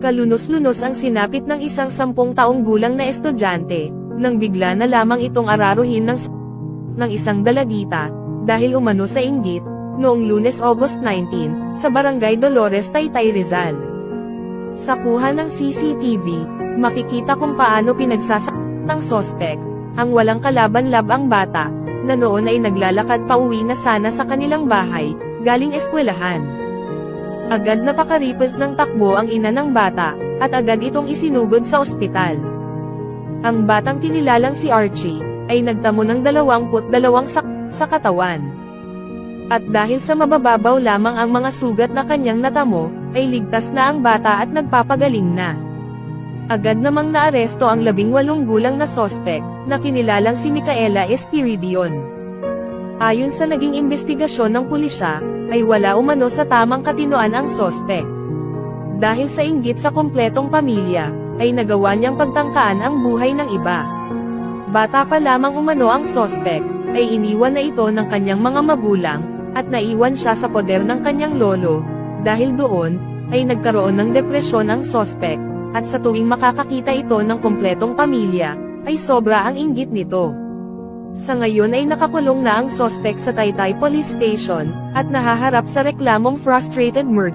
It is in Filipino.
Kalunos-lunos ang sinapit ng isang 10 taong gulang na estudyante, nang bigla na lamang itong araruhin ng isang dalagita, dahil umano sa inggit, noong Lunes August 19, sa Barangay Dolores Taytay Rizal. Sa kuha ng CCTV, makikita kung paano ng sospek, ang walang kalaban-lab ang bata, na noon ay naglalakad pauwi na sana sa kanilang bahay, galing eskwelahan. Agad na pakaripos ng takbo ang ina ng bata, at agad itong isinugod sa ospital. Ang batang kinilalang si Archie, ay nagtamo ng 22 sa katawan. At dahil sa mabababaw lamang ang mga sugat na kanyang natamo, ay ligtas na ang bata at nagpapagaling na. Agad namang naaresto ang 18 gulang na sospek, na kinilalang si Micaela Espiridion. Ayon sa naging investigasyon ng pulisya, ay wala umano sa tamang katinoan ang sospek. Dahil sa inggit sa kumpletong pamilya, ay nagawa niyang pagtangkaan ang buhay ng iba. Bata pa lamang umano ang sospek, ay iniwan na ito ng kanyang mga magulang, at naiwan siya sa poder ng kanyang lolo. Dahil doon, ay nagkaroon ng depresyon ang sospek, at sa tuwing makakakita ito ng kumpletong pamilya, ay sobra ang inggit nito. Sa ngayon ay nakakulong na ang sospek sa Taytay Police Station, at nahaharap sa reklamong frustrated murder.